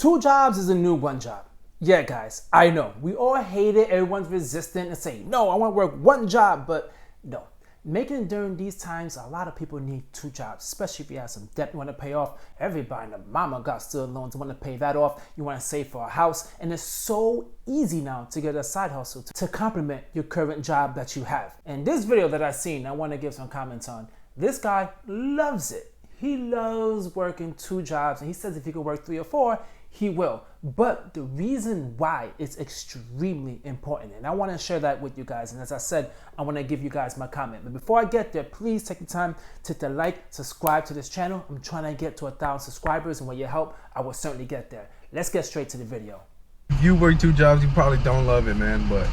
Two jobs is a new one job. Yeah, guys, I know. We all hate it. Everyone's resistant and say, no, I want to work one job. But no, making it during these times, a lot of people need two jobs, especially if you have some debt you want to pay off. Everybody and the mama got student loans, want to pay that off. You want to save for a house. And it's so easy now to get a side hustle to complement your current job that you have. And this video that I've seen, I want to give some comments on. This guy loves it. He loves working two jobs. And he says if he could work 3 or 4, he will. But the reason why it's extremely important, and I want to share that with you guys. And as I said, I want to give you guys my comment. But before I get there, please take the time to hit the like, subscribe to this channel. I'm trying to get to 1,000 subscribers, and with your help, I will certainly get there. Let's get straight to the video. If you work two jobs, you probably don't love it, man. But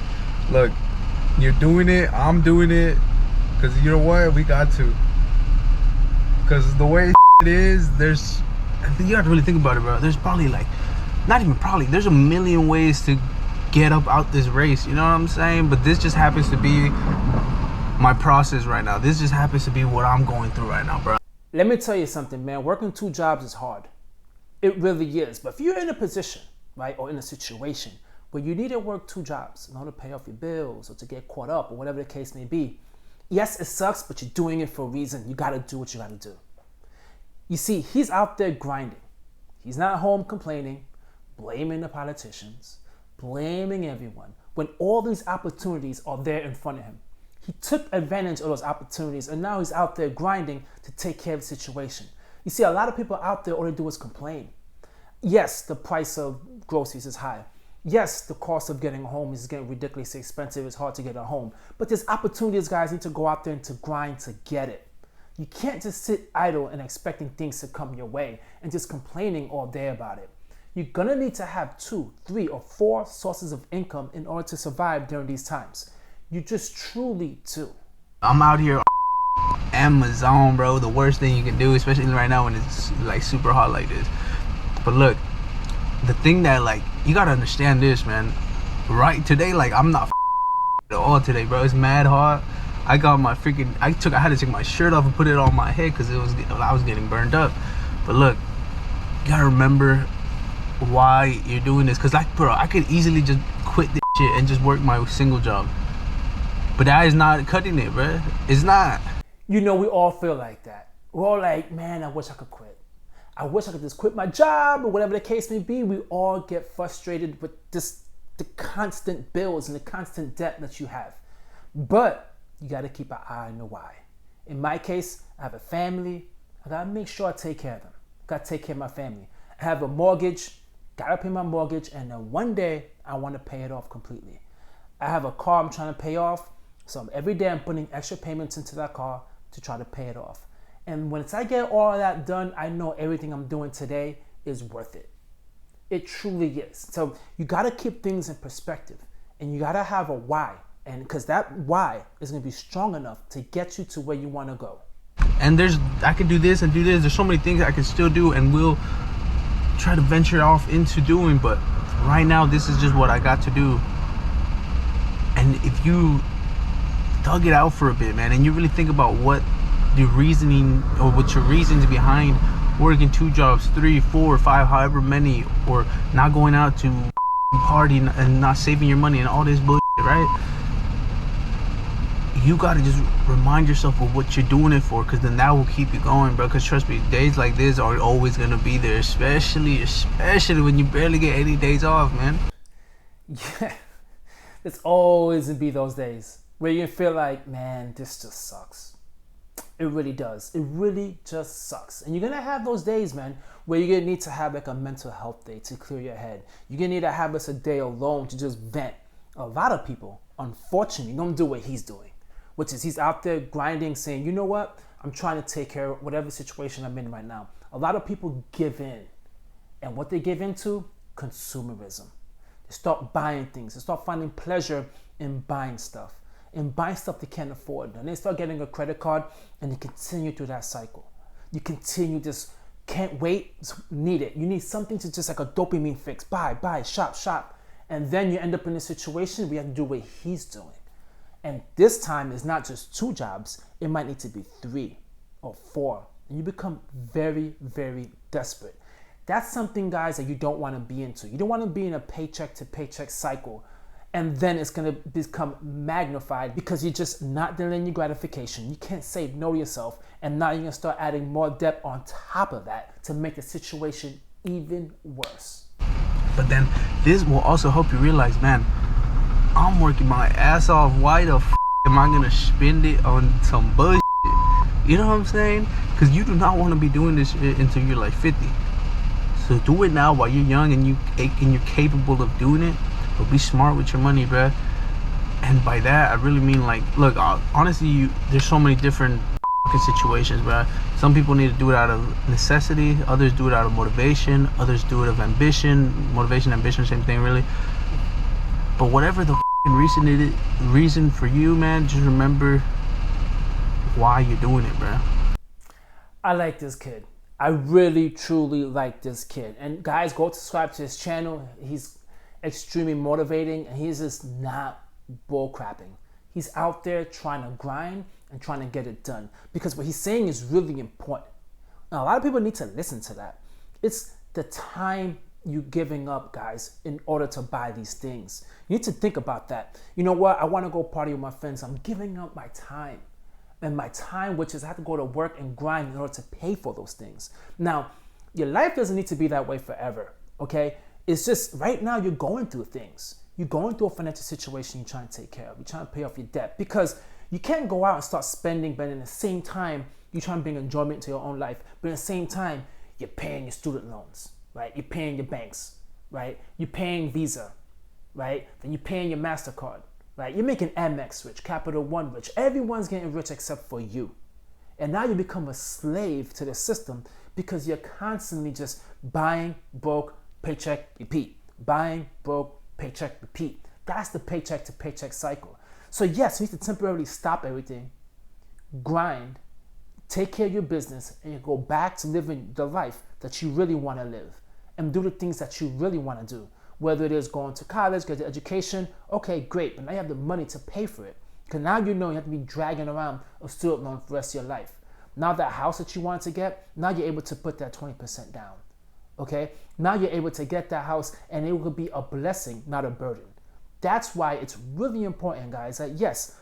look, you're doing it. I'm doing it. Because you know what? We got to. Because the way it is, you have to really think about it, bro. There's probably there's a million ways to get up out this race, you know what I'm saying? But this just happens to be my process right now. This just happens to be what I'm going through right now, bro. Let me tell you something, man. Working two jobs is hard. It really is. But if you're in a position, right, or in a situation where you need to work two jobs in order to pay off your bills or to get caught up or whatever the case may be, yes, it sucks, but you're doing it for a reason. You got to do what you got to do. You see, he's out there grinding. He's not home complaining, blaming the politicians, blaming everyone, when all these opportunities are there in front of him. He took advantage of those opportunities, and now he's out there grinding to take care of the situation. You see, a lot of people out there, all they do is complain. Yes, the price of groceries is high. Yes, the cost of getting home is getting ridiculously expensive. It's hard to get a home. But there's opportunities, guys, need to go out there and to grind to get it. You can't just sit idle and expecting things to come your way and just complaining all day about it. You're gonna need to have 2, 3, or 4 sources of income in order to survive during these times. You just truly do. I'm out here on Amazon, bro. The worst thing you can do, especially right now when it's like super hot like this. But look, the thing that you gotta understand this, man. Right today, I'm not at all today, bro. It's mad hot. I got my freaking, I had to take my shirt off and put it on my head because I was getting burned up. But look, you gotta remember why you're doing this. Because bro, I could easily just quit this shit and just work my single job. But that is not cutting it, bro. It's not. You know, we all feel like that. We're all like, man, I wish I could quit. I wish I could just quit my job or whatever the case may be. We all get frustrated with the constant bills and the constant debt that you have. But you got to keep an eye on the why. In my case, I have a family. I got to make sure I take care of them. I got to take care of my family. I have a mortgage. Got to pay my mortgage. And then one day, I want to pay it off completely. I have a car I'm trying to pay off. So every day, I'm putting extra payments into that car to try to pay it off. And once I get all of that done, I know everything I'm doing today is worth it. It truly is. So you got to keep things in perspective. And you got to have a why. And because that why is going to be strong enough to get you to where you want to go. And I can do this and do this. There's so many things I can still do and will try to venture off into doing. But right now, this is just what I got to do. And if you dug it out for a bit, man, and you really think about what the reasoning or what your reasons behind working 2 jobs, 3, 4, 5, however many, or not going out to party and not saving your money and all this bullshit, right? You gotta just remind yourself of what you're doing it for, because then that will keep you going, bro. Because trust me, days like this are always gonna be there, especially when you barely get any days off, man. Yeah, there's always gonna be those days where you feel like, man, this just sucks. It really does. It really just sucks. And you're gonna have those days, man, where you're gonna need to have a mental health day to clear your head. You're gonna need to have a day alone to just vent. A lot of people, unfortunately, don't do what he's doing, which is he's out there grinding, saying, you know what? I'm trying to take care of whatever situation I'm in right now. A lot of people give in. And what they give into? Consumerism. They start buying things. They start finding pleasure in buying stuff. In buying stuff they can't afford. And they start getting a credit card and they continue through that cycle. You continue just, can't wait, need it. You need something to just like a dopamine fix. Buy, shop. And then you end up in a situation where you have to do what he's doing. And this time it's not just 2 jobs, it might need to be 3 or 4. And you become very, very desperate. That's something, guys, that you don't want to be into. You don't want to be in a paycheck to paycheck cycle, and then it's going to become magnified because you're just not delaying your gratification. You can't say no to yourself, and now you're going to start adding more debt on top of that to make the situation even worse. But then this will also help you realize, man, I'm working my ass off. Why the am I gonna spend it on some bullshit? You know what I'm saying? Because you do not want to be doing this shit until you're like 50. So do it now while you're young and you're capable of doing it. But be smart with your money, bruh. And by that, I really mean, like, look, honestly, there's so many different situations, bruh. Some people need to do it out of necessity. Others do it out of motivation. Others do it of ambition. Motivation, ambition, same thing, really. But whatever the reason for you, man, just remember why you're doing it, bruh. I like this kid. I really, truly like this kid. And guys, go subscribe to his channel. He's extremely motivating, and he's just not bullcrapping. He's out there trying to grind and trying to get it done, because what he's saying is really important. Now, a lot of people need to listen to that. It's the time you giving up, guys, in order to buy these things. You need to think about that. You know what? I want to go party with my friends. I'm giving up my time. And my time, which is I have to go to work and grind in order to pay for those things. Now, your life doesn't need to be that way forever, okay? It's just right now you're going through things. You're going through a financial situation you're trying to take care of. You're trying to pay off your debt, because you can't go out and start spending, but at the same time, you're trying to bring enjoyment to your own life. But at the same time, you're paying your student loans, right? You're paying your banks, right? You're paying Visa, right? Then you're paying your MasterCard, right? You're making Amex rich, Capital One rich. Everyone's getting rich except for you. And now you become a slave to the system because you're constantly just buying, broke, paycheck, repeat. Buying, broke, paycheck, repeat. That's the paycheck to paycheck cycle. So yes, you need to temporarily stop everything, grind, take care of your business, and you go back to living the life that you really want to live and do the things that you really want to do. Whether it is going to college, get the education, okay, great. But now you have the money to pay for it. Because now you know you have to be dragging around a student loan for the rest of your life. Now that house that you wanted to get, now you're able to put that 20% down. Okay? Now you're able to get that house, and it will be a blessing, not a burden. That's why it's really important, guys, that yes,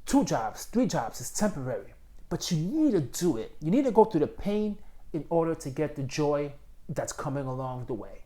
2 jobs, 3 jobs is temporary. But you need to do it. You need to go through the pain in order to get the joy that's coming along the way.